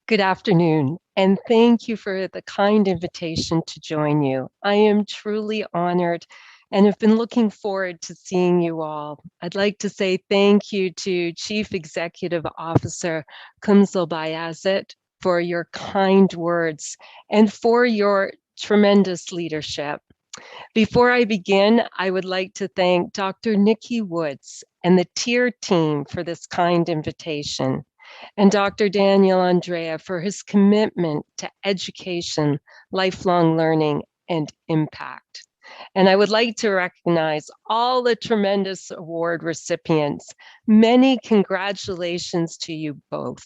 Good afternoon, and thank you for the kind invitation to join you. I am truly honored and have been looking forward to seeing you all. I'd like to say thank you to Chief Executive Officer Kumsal Bayazit for your kind words and for your tremendous leadership. Before I begin, I would like to thank Dr. Nikki Woods and the TIER team for this kind invitation, and Dr. Daniel Andreae for his commitment to education, lifelong learning, and impact. And I would like to recognize all the tremendous award recipients. Many congratulations to you both.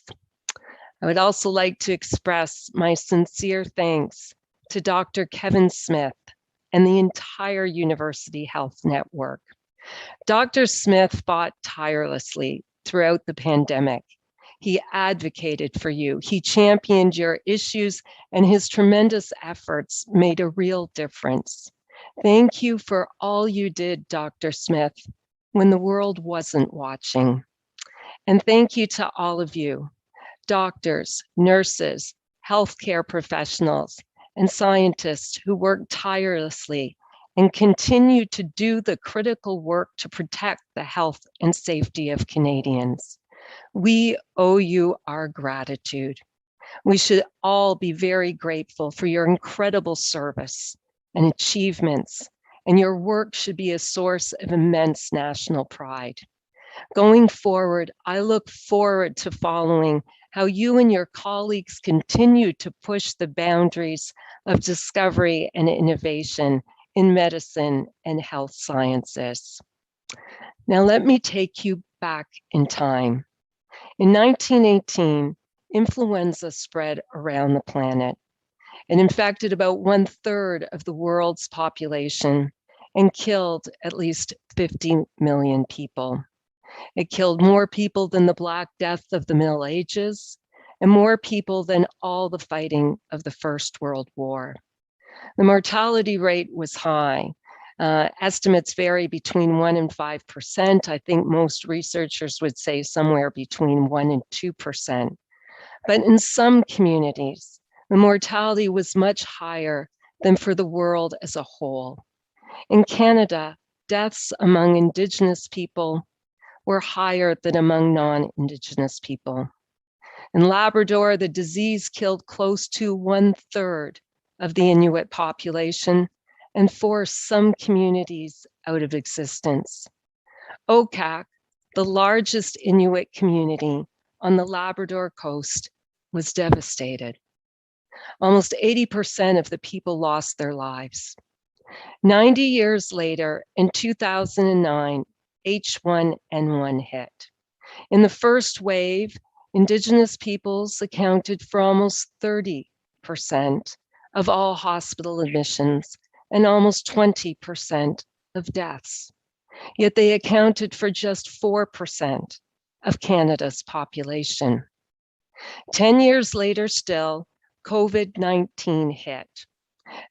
I would also like to express my sincere thanks to Dr. Kevin Smith and the entire University Health Network. Dr. Smith fought tirelessly throughout the pandemic. He advocated for you, he championed your issues, and his tremendous efforts made a real difference. Thank you for all you did, Dr. Smith, when the world wasn't watching. And thank you to all of you, doctors, nurses, healthcare professionals, and scientists who work tirelessly and continue to do the critical work to protect the health and safety of Canadians. We owe you our gratitude. We should all be very grateful for your incredible service and achievements, and your work should be a source of immense national pride. Going forward, I look forward to following how you and your colleagues continue to push the boundaries of discovery and innovation in medicine and health sciences. Now, let me take you back in time. In 1918, influenza spread around the planet. It infected about 1/3 of the world's population and killed at least 50 million people. It killed more people than the Black Death of the Middle Ages and more people than all the fighting of the First World War. The mortality rate was high. Estimates vary between 1% and 5%. I think most researchers would say somewhere between 1% and 2%. But in some communities, the mortality was much higher than for the world as a whole. In Canada, deaths among Indigenous people were higher than among non-Indigenous people. In Labrador, the disease killed close to 1/3 of the Inuit population and forced some communities out of existence. Okak, the largest Inuit community on the Labrador coast, was devastated. Almost 80% of the people lost their lives. 90 years later, in 2009, H1N1 hit. In the first wave, Indigenous peoples accounted for almost 30% of all hospital admissions and almost 20% of deaths. Yet they accounted for just 4% of Canada's population. 10 years later still, COVID-19 hit.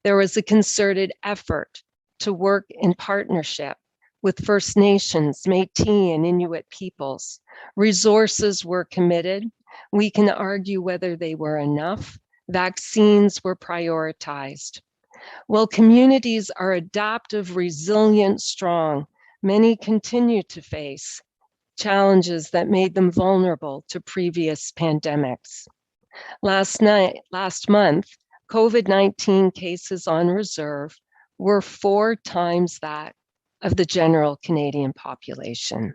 There was a concerted effort to work in partnership with First Nations, Métis, and Inuit peoples. Resources were committed. We can argue whether they were enough. Vaccines were prioritized. While communities are adaptive, resilient, strong, many continue to face challenges that made them vulnerable to previous pandemics. Last month, COVID-19 cases on reserve were 4 times that of the general Canadian population.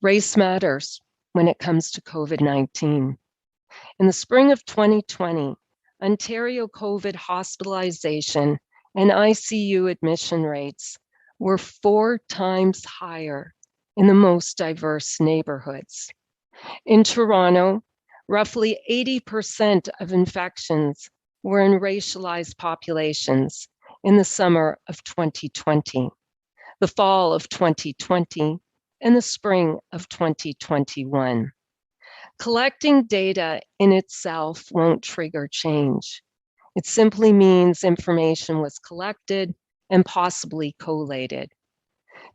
Race matters when it comes to COVID-19. In the spring of 2020, Ontario COVID hospitalization and ICU admission rates were 4 times higher in the most diverse neighborhoods. In Toronto, roughly 80% of infections were in racialized populations in the summer of 2020. the fall of 2020, and the spring of 2021. Collecting data in itself won't trigger change. It simply means information was collected and possibly collated.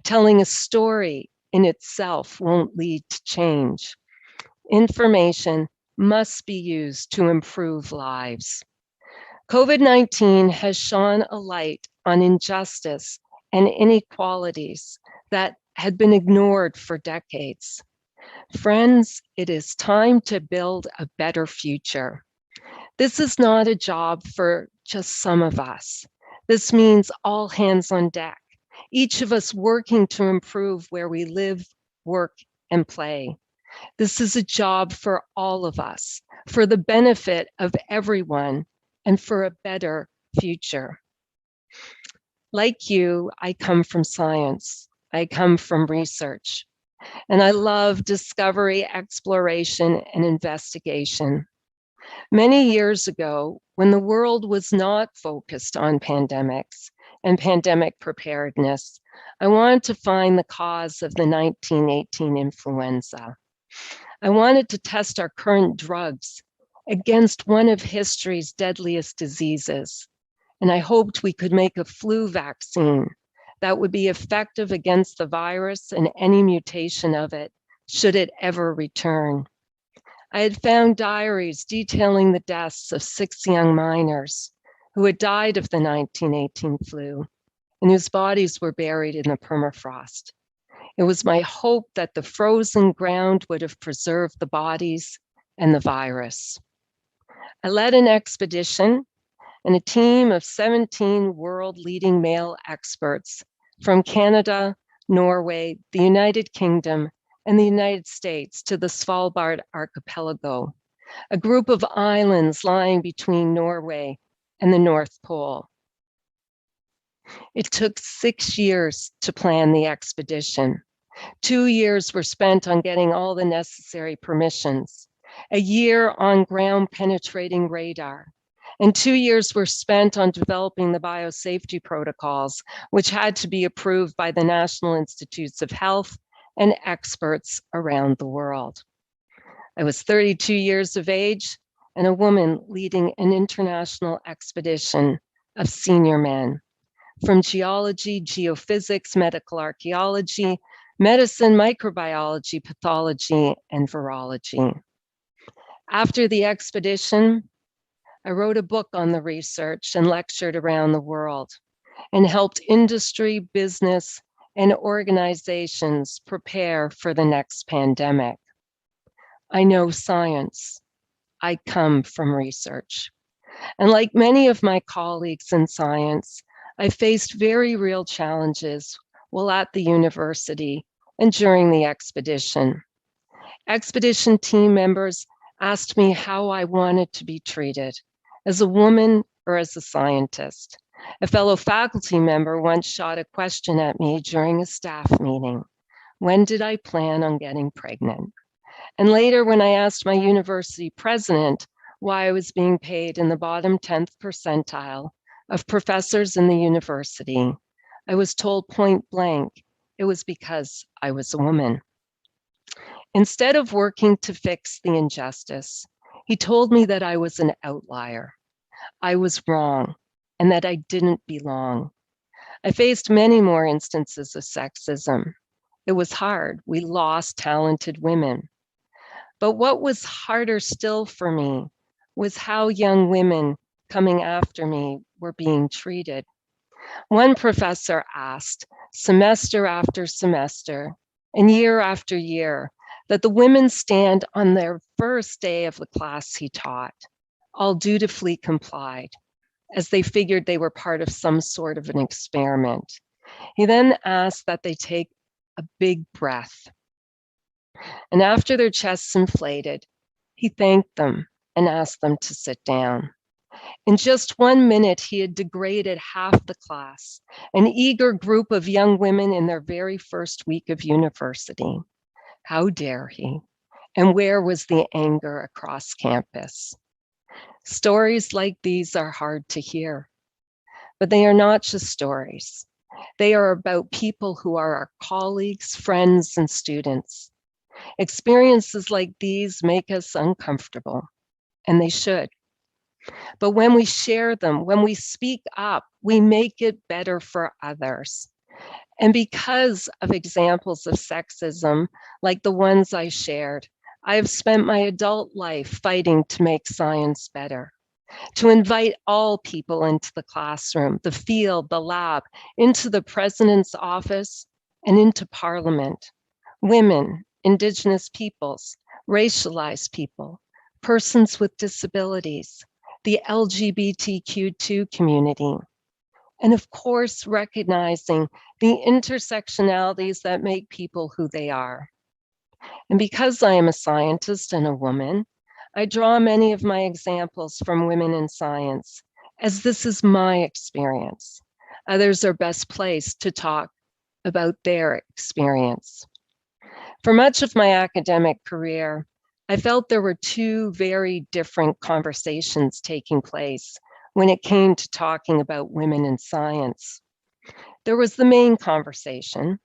Telling a story in itself won't lead to change. Information must be used to improve lives. COVID-19 has shone a light on injustice and inequalities that had been ignored for decades. Friends, it is time to build a better future. This is not a job for just some of us. This means all hands on deck, each of us working to improve where we live, work, and play. This is a job for all of us, for the benefit of everyone, and for a better future. Like you, I come from science. I come from research, and I love discovery, exploration, and investigation. Many years ago, when the world was not focused on pandemics and pandemic preparedness, I wanted to find the cause of the 1918 influenza. I wanted to test our current drugs against one of history's deadliest diseases, and I hoped we could make a flu vaccine that would be effective against the virus and any mutation of it, should it ever return. I had found diaries detailing the deaths of 6 young miners who had died of the 1918 flu and whose bodies were buried in the permafrost. It was my hope that the frozen ground would have preserved the bodies and the virus. I led an expedition and a team of 17 world-leading male experts from Canada, Norway, the United Kingdom, and the United States to the Svalbard archipelago, a group of islands lying between Norway and the North Pole. It took 6 years to plan the expedition. 2 years were spent on getting all the necessary permissions, a year on ground penetrating radar, and 2 years were spent on developing the biosafety protocols, which had to be approved by the National Institutes of Health and experts around the world. I was 32 years of age and a woman leading an international expedition of senior men from geology, geophysics, medical archaeology, medicine, microbiology, pathology, and virology. After the expedition, I wrote a book on the research and lectured around the world and helped industry, business, and organizations prepare for the next pandemic. I know science. I come from research. And like many of my colleagues in science, I faced very real challenges while at the university and during the expedition. Expedition team members asked me how I wanted to be treated, as a woman or as a scientist. A fellow faculty member once shot a question at me during a staff meeting. When did I plan on getting pregnant? And later, when I asked my university president why I was being paid in the bottom 10th percentile of professors in the university, I was told point blank it was because I was a woman. Instead of working to fix the injustice, he told me that I was an outlier. I was wrong and that I didn't belong. I faced many more instances of sexism. It was hard. We lost talented women. But what was harder still for me was how young women coming after me were being treated. One professor asked, semester after semester and year after year, that the women stand on their first day of the class he taught. All dutifully complied, as they figured they were part of some sort of an experiment. He then asked that they take a big breath. And after their chests inflated, he thanked them and asked them to sit down. In just 1 minute, he had degraded half the class, an eager group of young women in their very first week of university. How dare he? And where was the anger across campus? Stories like these are hard to hear, but they are not just stories. They are about people who are our colleagues, friends, and students. Experiences like these make us uncomfortable, and they should. But when we share them, when we speak up, we make it better for others. And because of examples of sexism, like the ones I shared, I have spent my adult life fighting to make science better, to invite all people into the classroom, the field, the lab, into the president's office, and into parliament. Women, Indigenous peoples, racialized people, persons with disabilities, the LGBTQ2 community, and of course, recognizing the intersectionalities that make people who they are. And because I am a scientist and a woman, I draw many of my examples from women in science, as this is my experience. Others are best placed to talk about their experience. For much of my academic career, I felt there were two very different conversations taking place when it came to talking about women in science. There was the main conversation,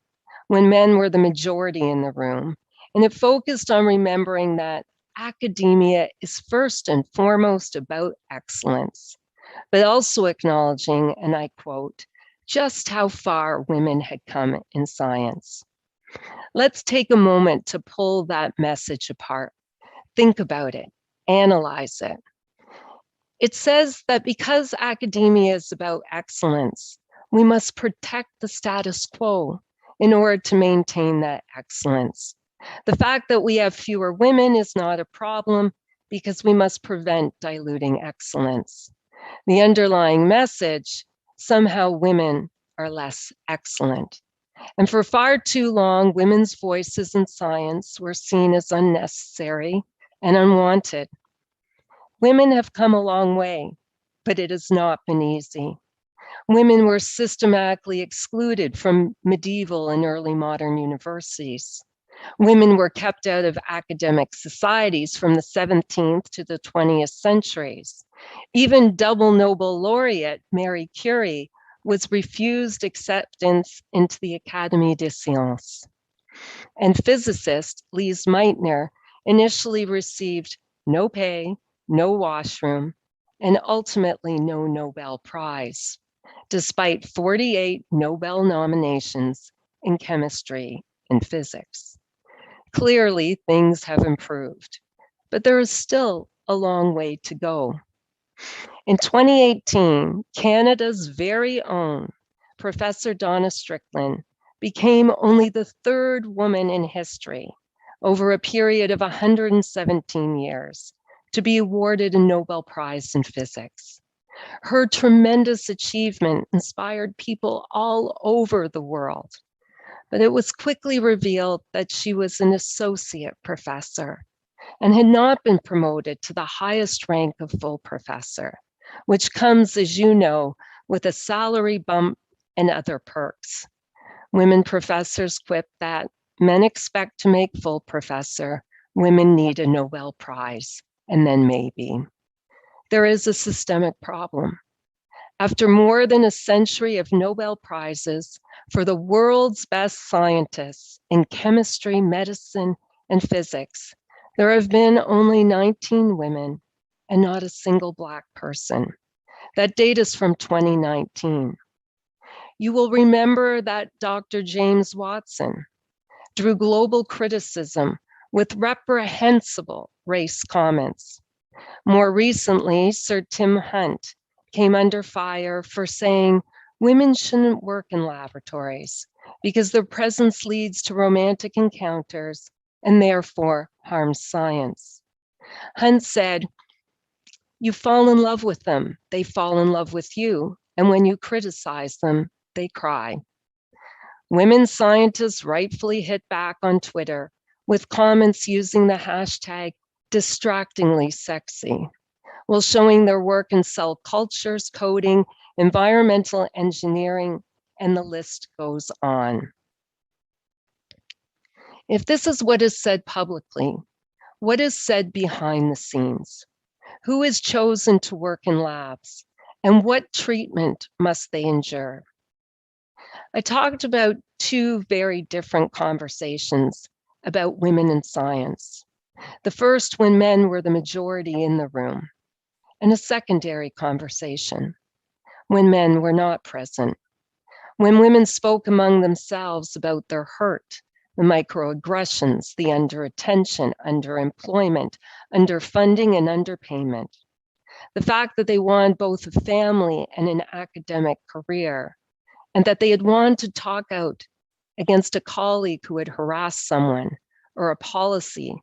when men were the majority in the room, and it focused on remembering that academia is first and foremost about excellence, but also acknowledging, and I quote, just how far women had come in science. Let's take a moment to pull that message apart. Think about it, analyze it. It says that because academia is about excellence, we must protect the status quo in order to maintain that excellence. The fact that we have fewer women is not a problem because we must prevent diluting excellence. The underlying message, somehow women are less excellent. And for far too long, women's voices in science were seen as unnecessary and unwanted. Women have come a long way, but it has not been easy. Women were systematically excluded from medieval and early modern universities. Women were kept out of academic societies from the 17th to the 20th centuries. Even double Nobel laureate Marie Curie was refused acceptance into the Académie des Sciences. And physicist Lise Meitner initially received no pay, no washroom, and ultimately no Nobel Prize, despite 48 Nobel nominations in chemistry and physics. Clearly, things have improved, but there is still a long way to go. In 2018, Canada's very own Professor Donna Strickland became only the third woman in history over a period of 117 years to be awarded a Nobel Prize in physics. Her tremendous achievement inspired people all over the world, but it was quickly revealed that she was an associate professor and had not been promoted to the highest rank of full professor, which comes, as you know, with a salary bump and other perks. Women professors quip that men expect to make full professor, women need a Nobel Prize, and then maybe. There is a systemic problem. After more than a century of Nobel Prizes for the world's best scientists in chemistry, medicine, and physics, there have been only 19 women and not a single Black person. That data is from 2019. You will remember that Dr. James Watson drew global criticism with reprehensible race comments. More recently, Sir Tim Hunt came under fire for saying women shouldn't work in laboratories because their presence leads to romantic encounters and therefore harms science. Hunt said, you fall in love with them, they fall in love with you, and when you criticize them, they cry. Women scientists rightfully hit back on Twitter with comments using the hashtag distractingly sexy, while showing their work in cell cultures, coding, environmental engineering, and the list goes on. If this is what is said publicly, what is said behind the scenes? Who is chosen to work in labs? And what treatment must they endure? I talked about two very different conversations about women in science. The first when men were the majority in the room, and a secondary conversation when men were not present, when women spoke among themselves about their hurt, the microaggressions, the underattention, underemployment, underfunding, and underpayment. The fact that they wanted both a family and an academic career, and that they had wanted to talk out against a colleague who had harassed someone or a policy,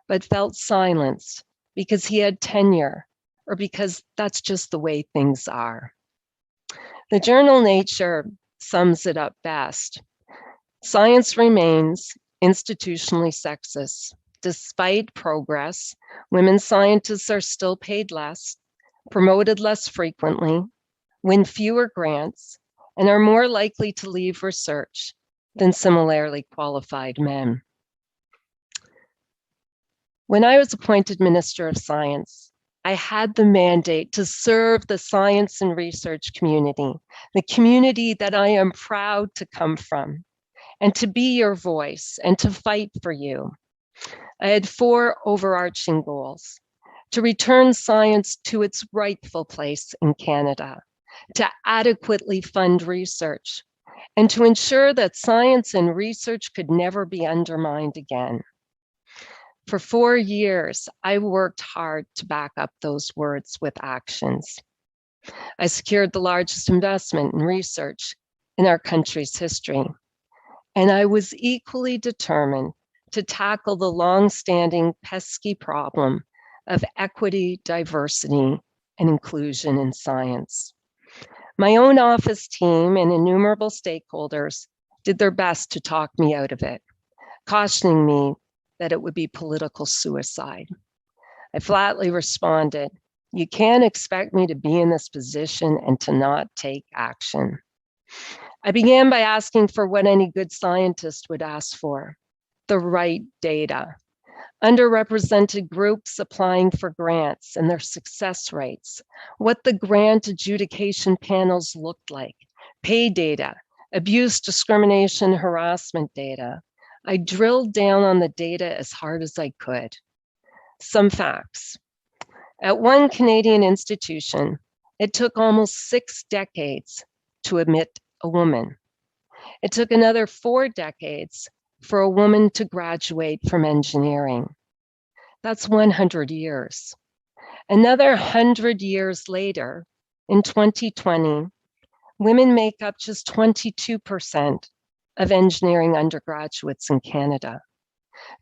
but felt silenced because he had tenure or because that's just the way things are. The journal Nature sums it up best. Science remains institutionally sexist. Despite progress, women scientists are still paid less, promoted less frequently, win fewer grants, and are more likely to leave research than similarly qualified men. When I was appointed Minister of Science, I had the mandate to serve the science and research community, the community that I am proud to come from, and to be your voice and to fight for you. I had 4 overarching goals: to return science to its rightful place in Canada, to adequately fund research, and to ensure that science and research could never be undermined again. For 4 years, I worked hard to back up those words with actions. I secured the largest investment in research in our country's history, and I was equally determined to tackle the long-standing pesky problem of equity, diversity, and inclusion in science. My own office team and innumerable stakeholders did their best to talk me out of it, cautioning me that it would be political suicide. I flatly responded, "You can't expect me to be in this position and to not take action." I began by asking for what any good scientist would ask for: the right data, underrepresented groups applying for grants and their success rates, what the grant adjudication panels looked like, pay data, abuse, discrimination, harassment data. I drilled down on the data as hard as I could. Some facts. At one Canadian institution, it took almost 6 decades to admit a woman. It took another 4 decades for a woman to graduate from engineering. That's 100 years. Another 100 years later, in 2020, women make up just 22% of engineering undergraduates in Canada,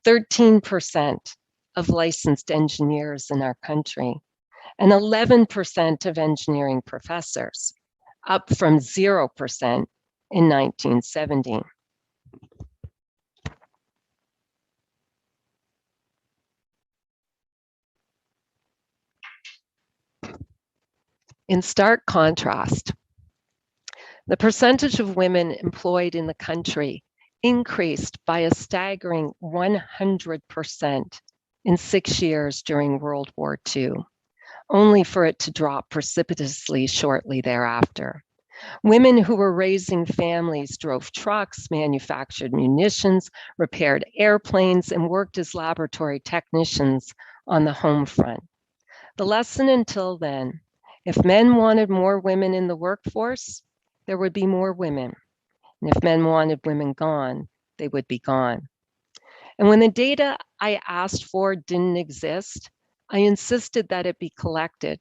13% of licensed engineers in our country, and 11% of engineering professors, up from 0% in 1970. In stark contrast, the percentage of women employed in the country increased by a staggering 100% in 6 years during World War II, only for it to drop precipitously shortly thereafter. Women who were raising families drove trucks, manufactured munitions, repaired airplanes, and worked as laboratory technicians on the home front. The lesson until then: if men wanted more women in the workforce, there would be more women. And if men wanted women gone, they would be gone. And when the data I asked for didn't exist, I insisted that it be collected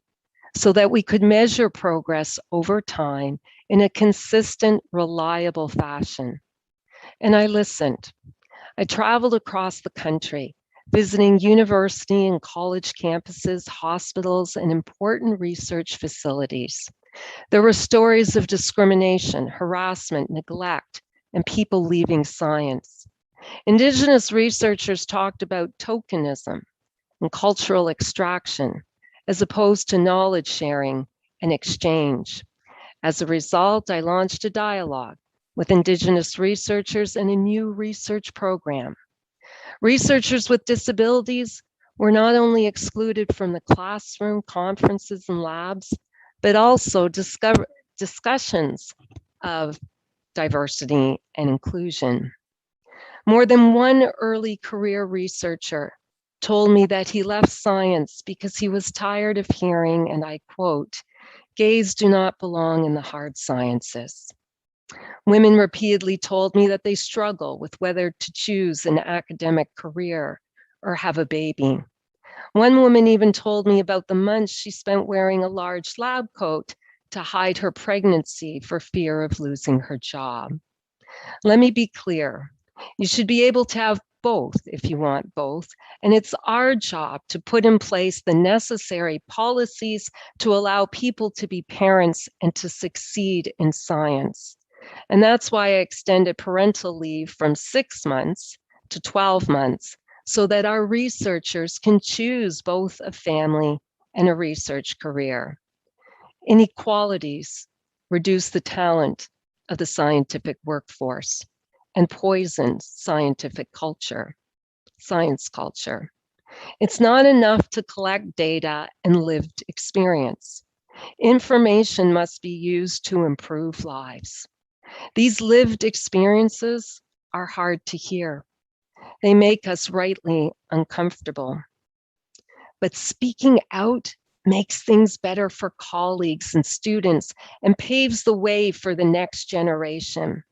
so that we could measure progress over time in a consistent, reliable fashion. And I listened. I traveled across the country, visiting university and college campuses, hospitals, and important research facilities. There were stories of discrimination, harassment, neglect, and people leaving science. Indigenous researchers talked about tokenism and cultural extraction, as opposed to knowledge sharing and exchange. As a result, I launched a dialogue with Indigenous researchers and a new research program. Researchers with disabilities were not only excluded from the classroom, conferences, and labs, but also discussions of diversity, and inclusion. More than one early career researcher told me that he left science because he was tired of hearing, and I quote, "Gays do not belong in the hard sciences." Women repeatedly told me that they struggle with whether to choose an academic career or have a baby. One woman even told me about the months she spent wearing a large lab coat to hide her pregnancy for fear of losing her job. Let me be clear. You should be able to have both if you want both. And it's our job to put in place the necessary policies to allow people to be parents and to succeed in science. And that's why I extended parental leave from 6 months to 12 months so that our researchers can choose both a family and a research career. Inequalities reduce the talent of the scientific workforce and poison scientific culture, science culture. It's not enough to collect data and lived experience. Information must be used to improve lives. These lived experiences are hard to hear. They make us rightly uncomfortable. But speaking out makes things better for colleagues and students and paves the way for the next generation.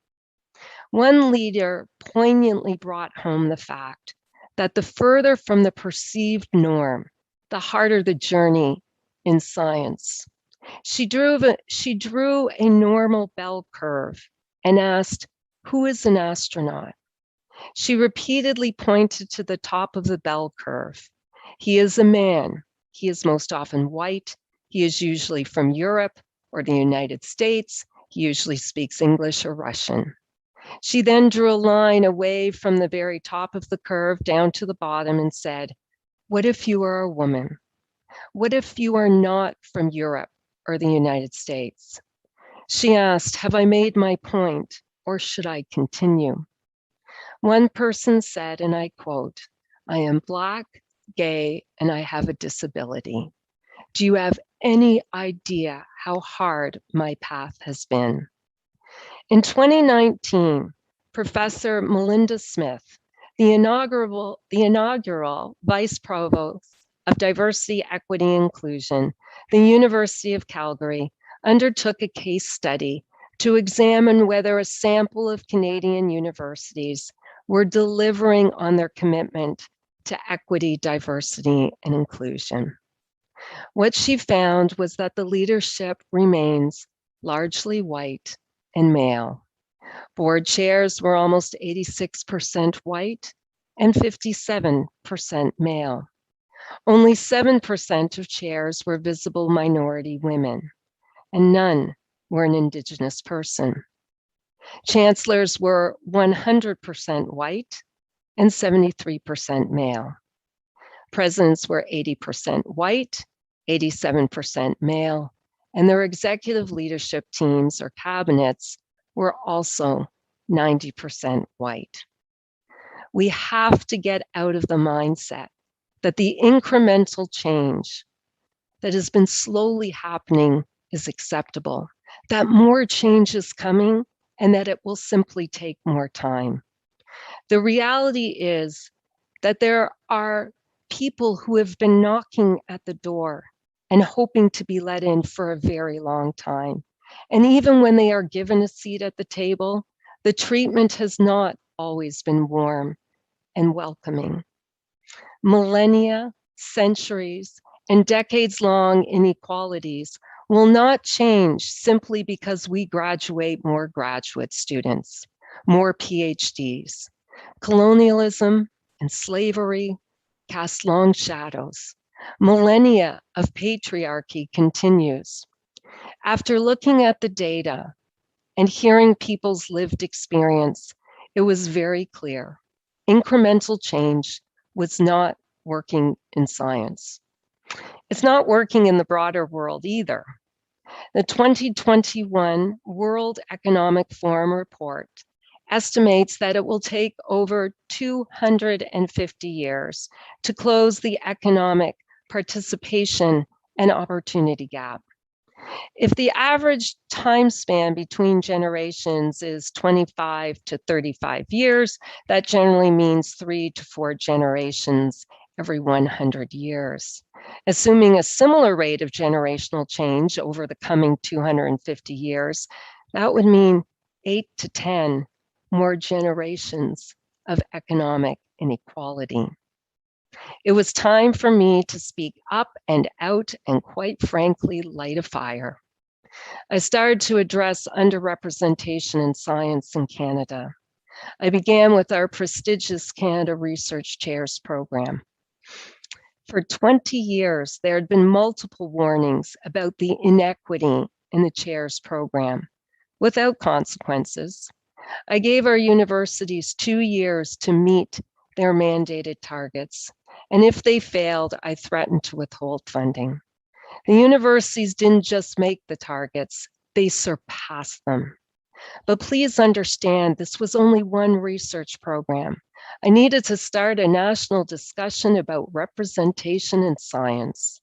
One leader poignantly brought home the fact that the further from the perceived norm, the harder the journey in science. She drew a normal bell curve and asked, "Who is an astronaut?" She repeatedly pointed to the top of the bell curve. "He is a man. He is most often white. He is usually from Europe or the United States. He usually speaks English or Russian." She then drew a line away from the very top of the curve down to the bottom and said, "What if you are a woman? What if you are not from Europe or the United States?" She asked, "Have I made my point, or should I continue?" One person said, and I quote, "I am Black, gay, and I have a disability. Do you have any idea how hard my path has been?" In 2019, Professor Melinda Smith, the inaugural Vice Provost of Diversity, Equity, and Inclusion, the University of Calgary, undertook a case study to examine whether a sample of Canadian universities were delivering on their commitment to equity, diversity, and inclusion. What she found was that the leadership remains largely white and male. Board chairs were almost 86% white and 57% male. Only 7% of chairs were visible minority women, and none were an Indigenous person. Chancellors were 100% white and 73% male. Presidents were 80% white, 87% male, and their executive leadership teams or cabinets were also 90% white. We have to get out of the mindset that the incremental change that has been slowly happening is acceptable, that more change is coming, and that it will simply take more time. The reality is that there are people who have been knocking at the door and hoping to be let in for a very long time. And even when they are given a seat at the table, the treatment has not always been warm and welcoming. Millennia, centuries, and decades-long inequalities will not change simply because we graduate more graduate students, more PhDs. Colonialism and slavery cast long shadows. Millennia of patriarchy continues. After looking at the data and hearing people's lived experience, it was very clear. Incremental change was not working in science. It's not working in the broader world either. The 2021 World Economic Forum report estimates that it will take over 250 years to close the economic participation and opportunity gap. If the average time span between generations is 25 to 35 years, that generally means 3 to 4 generations every 100 years. Assuming a similar rate of generational change over the coming 250 years, that would mean 8 to 10 more generations of economic inequality. It was time for me to speak up and out and, quite frankly, light a fire. I started to address underrepresentation in science in Canada. I began with our prestigious Canada Research Chairs program. For 20 years, there had been multiple warnings about the inequity in the Chairs program, without consequences. I gave our universities 2 years to meet their mandated targets, and if they failed, I threatened to withhold funding. The universities didn't just make the targets, they surpassed them. But please understand, this was only one research program. I needed to start a national discussion about representation in science.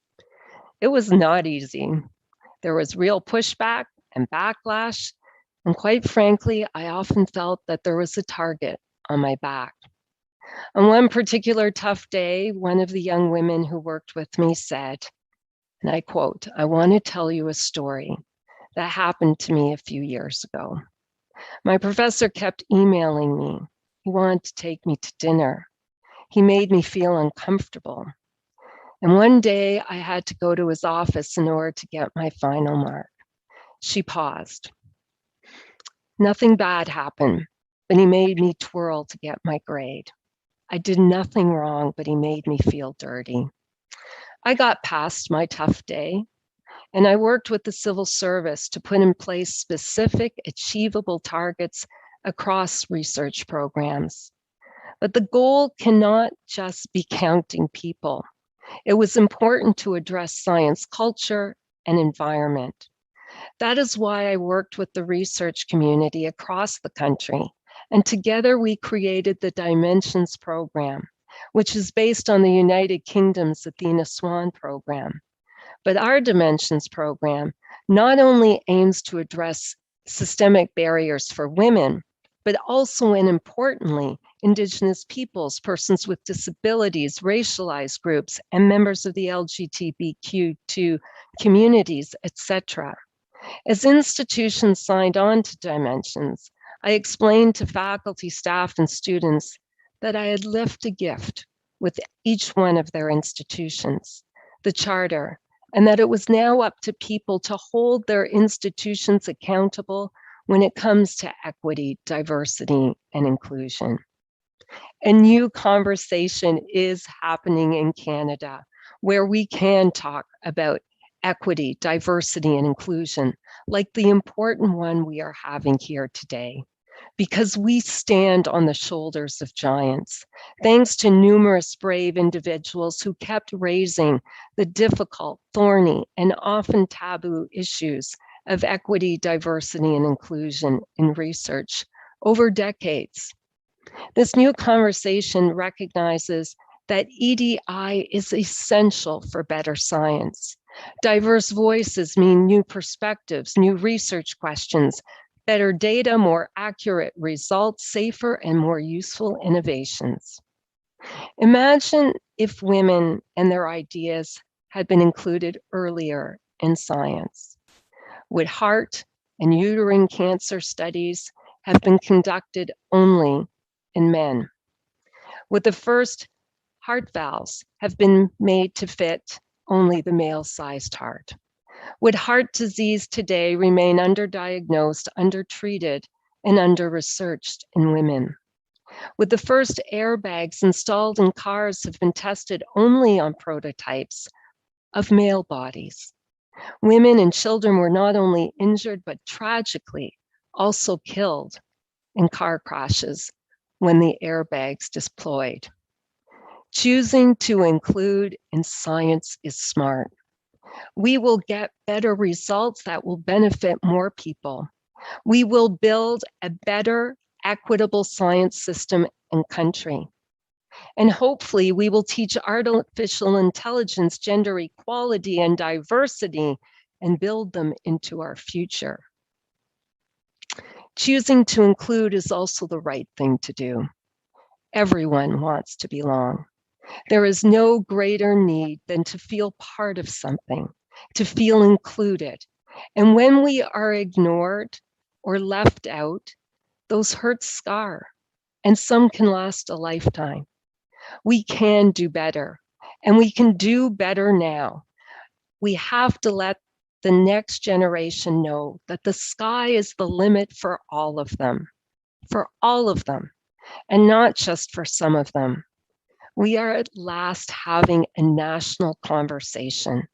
It was not easy. There was real pushback and backlash, and quite frankly, I often felt that there was a target on my back. On one particular tough day, one of the young women who worked with me said, and I quote, "I want to tell you a story that happened to me a few years ago. My professor kept emailing me. He wanted to take me to dinner. He made me feel uncomfortable. And one day I had to go to his office in order to get my final mark." She paused. "Nothing bad happened, but he made me twirl to get my grade. I did nothing wrong, but he made me feel dirty." I got past my tough day, and I worked with the civil service to put in place specific, achievable targets across research programs. But the goal cannot just be counting people. It was important to address science culture and environment. That is why I worked with the research community across the country, and together we created the Dimensions program, which is based on the United Kingdom's Athena Swan program. But our Dimensions program not only aims to address systemic barriers for women, but also and importantly, Indigenous peoples, persons with disabilities, racialized groups, and members of the LGBTQ2 communities, etc. As institutions signed on to Dimensions, I explained to faculty, staff, and students that I had left a gift with each one of their institutions, the charter, and that it was now up to people to hold their institutions accountable when it comes to equity, diversity, and inclusion. A new conversation is happening in Canada where we can talk about equity, diversity, and inclusion, like the important one we are having here today, because we stand on the shoulders of giants, thanks to numerous brave individuals who kept raising the difficult, thorny, and often taboo issues of equity, diversity, and inclusion in research over decades. This new conversation recognizes that EDI is essential for better science. Diverse voices mean new perspectives, new research questions, better data, more accurate results, safer and more useful innovations. Imagine if women and their ideas had been included earlier in science. Would heart and uterine cancer studies have been conducted only in men? Would the first heart valves have been made to fit only the male-sized heart? Would heart disease today remain underdiagnosed, undertreated, and under-researched in women? Would the first airbags installed in cars have been tested only on prototypes of male bodies? Women and children were not only injured, but tragically also killed in car crashes when the airbags deployed. Choosing to include in science is smart. We will get better results that will benefit more people. We will build a better, equitable science system and country. And hopefully we will teach artificial intelligence, gender equality, and diversity and build them into our future. Choosing to include is also the right thing to do. Everyone wants to belong. There is no greater need than to feel part of something, to feel included. And when we are ignored or left out, those hurts scar, and some can last a lifetime. We can do better, and we can do better now. We have to let the next generation know that the sky is the limit for all of them, and not just for some of them. We are at last having a national conversation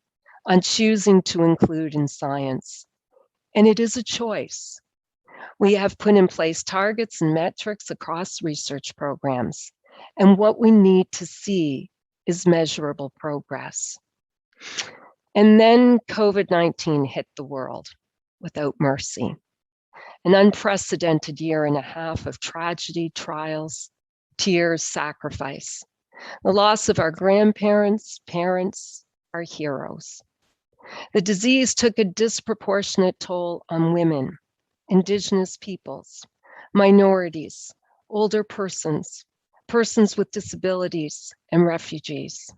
on choosing to include in science, and it is a choice. We have put in place targets and metrics across research programs, and what we need to see is measurable progress. And then COVID-19 hit the world without mercy. An unprecedented year and a half of tragedy, trials, tears, sacrifice. The loss of our grandparents, parents, our heroes. The disease took a disproportionate toll on women, Indigenous peoples, minorities, older persons, persons with disabilities, and refugees.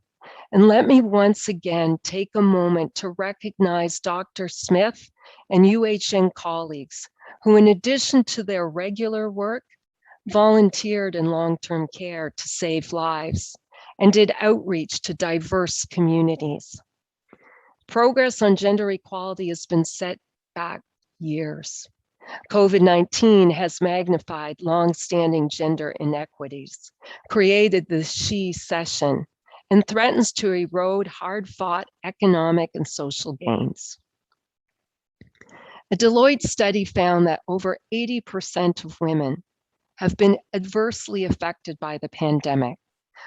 And let me once again take a moment to recognize Dr. Smith and UHN colleagues who, in addition to their regular work, volunteered in long-term care to save lives and did outreach to diverse communities. Progress on gender equality has been set back years. COVID-19 has magnified long-standing gender inequities, created the she session, and threatens to erode hard-fought economic and social gains. A Deloitte study found that over 80% of women have been adversely affected by the pandemic,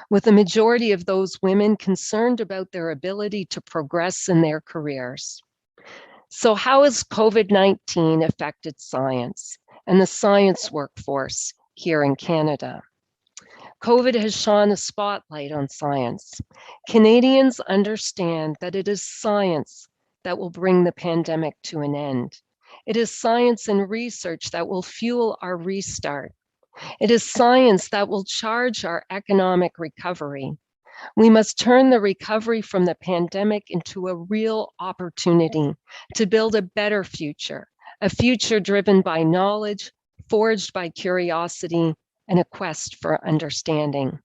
with a majority of those women concerned about their ability to progress in their careers. So how has COVID-19 affected science and the science workforce here in Canada? COVID has shone a spotlight on science. Canadians understand that it is science that will bring the pandemic to an end. It is science and research that will fuel our restart. It is science that will charge our economic recovery. We must turn the recovery from the pandemic into a real opportunity to build a better future, a future driven by knowledge, forged by curiosity, and a quest for understanding.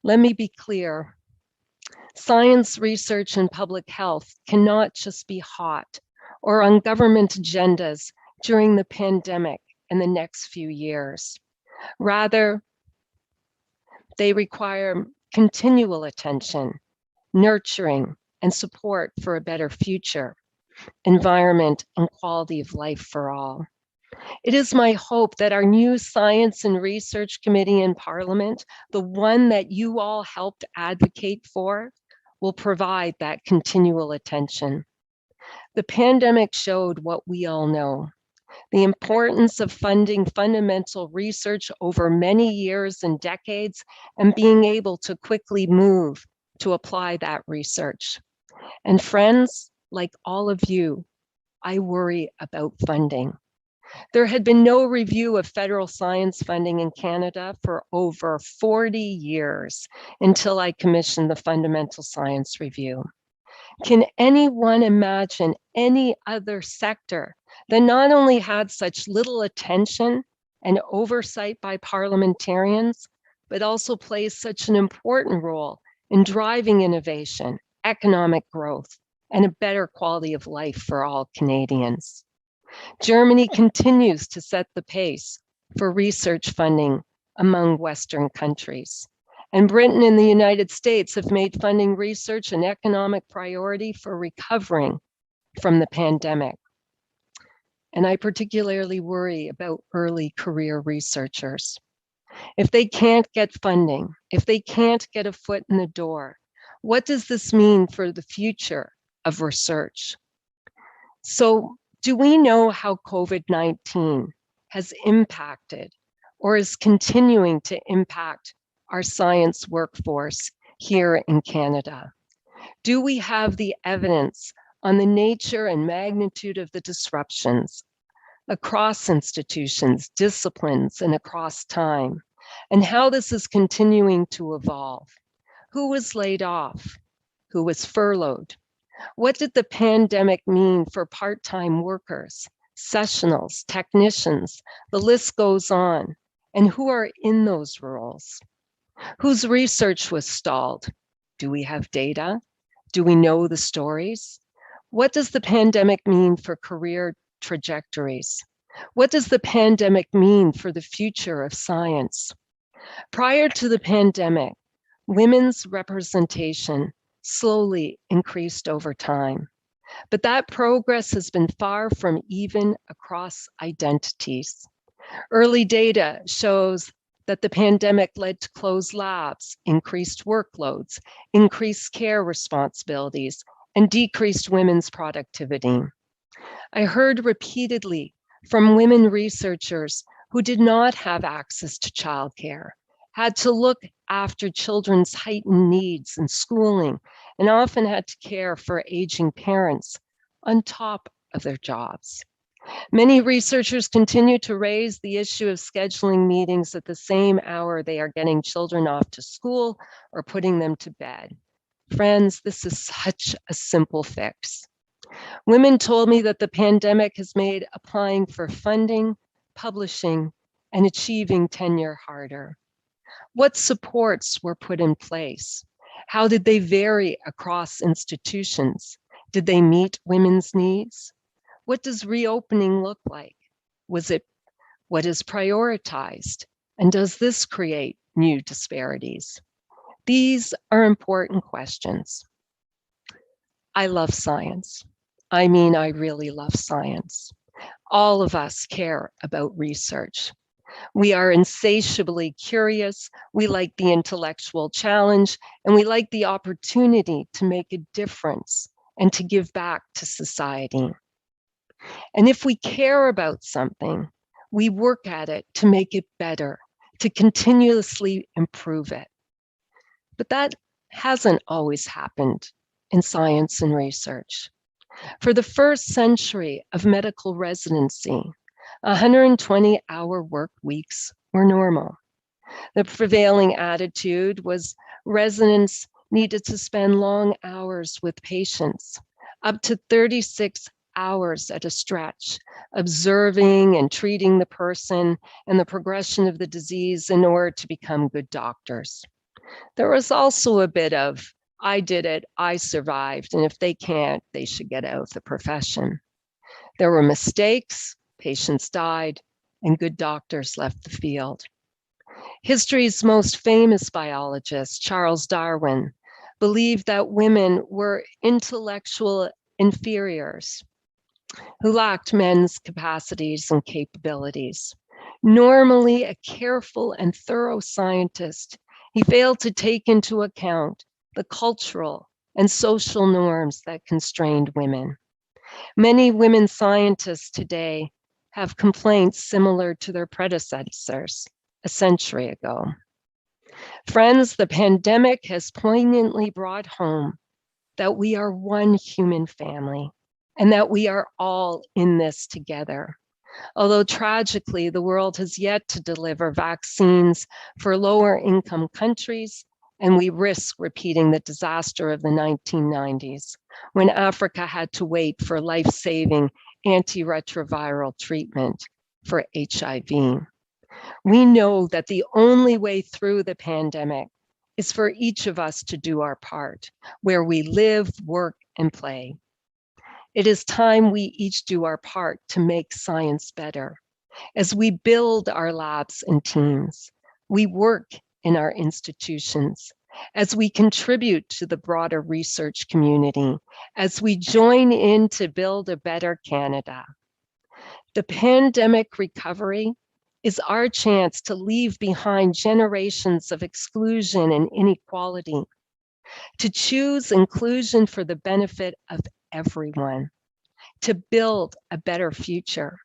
Let me be clear. Science, research, and public health cannot just be hot or on government agendas during the pandemic and the next few years. Rather, they require continual attention, nurturing, and support for a better future, environment, and quality of life for all. It is my hope that our new Science and Research Committee in Parliament, the one that you all helped advocate for, will provide that continual attention. The pandemic showed what we all know: the importance of funding fundamental research over many years and decades and being able to quickly move to apply that research. And friends, like all of you, I worry about funding. There had been no review of federal science funding in Canada for over 40 years until I commissioned the Fundamental Science Review. Can anyone imagine any other sector that not only had such little attention and oversight by parliamentarians, but also plays such an important role in driving innovation, economic growth, and a better quality of life for all Canadians? Germany continues to set the pace for research funding among Western countries. And Britain and the United States have made funding research an economic priority for recovering from the pandemic. And I particularly worry about early career researchers. If they can't get funding, if they can't get a foot in the door, what does this mean for the future of research? So, do we know how COVID-19 has impacted or is continuing to impact our science workforce here in Canada? Do we have the evidence on the nature and magnitude of the disruptions across institutions, disciplines, and across time, and how this is continuing to evolve. Who was laid off? Who was furloughed? What did the pandemic mean for part-time workers, sessionals, technicians? The list goes on. And who are in those roles? Whose research was stalled? Do we have data? Do we know the stories? What does the pandemic mean for career trajectories? What does the pandemic mean for the future of science? Prior to the pandemic, women's representation slowly increased over time, but that progress has been far from even across identities. Early data shows that the pandemic led to closed labs, increased workloads, increased care responsibilities, and decreased women's productivity. I heard repeatedly from women researchers who did not have access to childcare, had to look after children's heightened needs and schooling, and often had to care for aging parents on top of their jobs. Many researchers continue to raise the issue of scheduling meetings at the same hour they are getting children off to school or putting them to bed. Friends, this is such a simple fix. Women told me that the pandemic has made applying for funding, publishing, and achieving tenure harder. What supports were put in place? How did they vary across institutions? Did they meet women's needs? What does reopening look like? Was it what is prioritized? And does this create new disparities? These are important questions. I love science. I mean, I really love science. All of us care about research. We are insatiably curious. We like the intellectual challenge, and we like the opportunity to make a difference and to give back to society. And if we care about something, we work at it to make it better, to continuously improve it. But that hasn't always happened in science and research. For the first century of medical residency, 120-hour work weeks were normal. The prevailing attitude was residents needed to spend long hours with patients, up to 36 hours at a stretch, observing and treating the person and the progression of the disease in order to become good doctors. There was also a bit of, I did it, I survived, and if they can't, they should get out of the profession. There were mistakes, patients died, and good doctors left the field. History's most famous biologist, Charles Darwin, believed that women were intellectual inferiors who lacked men's capacities and capabilities. Normally a careful and thorough scientist, he failed to take into account the cultural and social norms that constrained women. Many women scientists today have complaints similar to their predecessors a century ago. Friends, the pandemic has poignantly brought home that we are one human family and that we are all in this together. Although tragically, the world has yet to deliver vaccines for lower income countries, and we risk repeating the disaster of the 1990s, when Africa had to wait for life-saving antiretroviral treatment for HIV. We know that the only way through the pandemic is for each of us to do our part, where we live, work, and play. It is time we each do our part to make science better. As we build our labs and teams, we work in our institutions, as we contribute to the broader research community, as we join in to build a better Canada. The pandemic recovery is our chance to leave behind generations of exclusion and inequality, to choose inclusion for the benefit of everyone, to build a better future.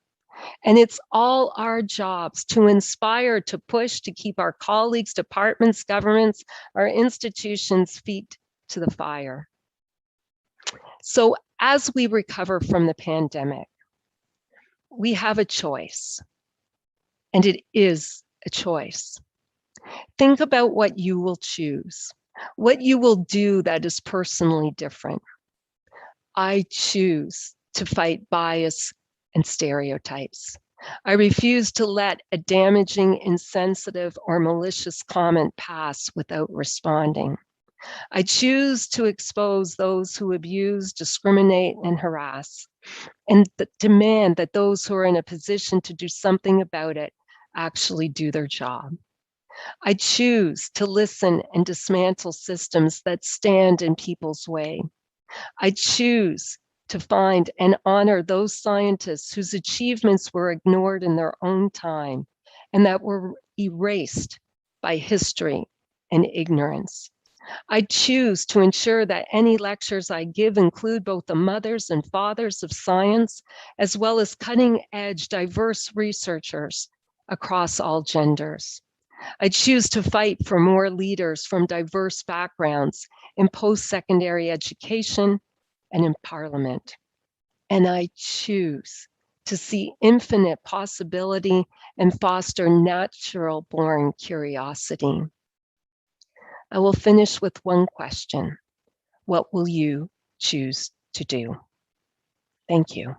And it's all our jobs to inspire, to push, to keep our colleagues, departments, governments, our institutions' feet to the fire. So As we recover from the pandemic, we have a choice, and it is a choice. Think about what you will choose, what you will do that is personally different. I choose to fight bias and stereotypes. I refuse to let a damaging, insensitive, or malicious comment pass without responding. I choose to expose those who abuse, discriminate, and harass, and demand that those who are in a position to do something about it actually do their job. I choose to listen and dismantle systems that stand in people's way. I choose to find and honor those scientists whose achievements were ignored in their own time and that were erased by history and ignorance. I choose to ensure that any lectures I give include both the mothers and fathers of science, as well as cutting edge, diverse researchers across all genders. I choose to fight for more leaders from diverse backgrounds in post-secondary education and in Parliament. And I choose to see infinite possibility and foster natural born curiosity. I will finish with one question. What will you choose to do? Thank you.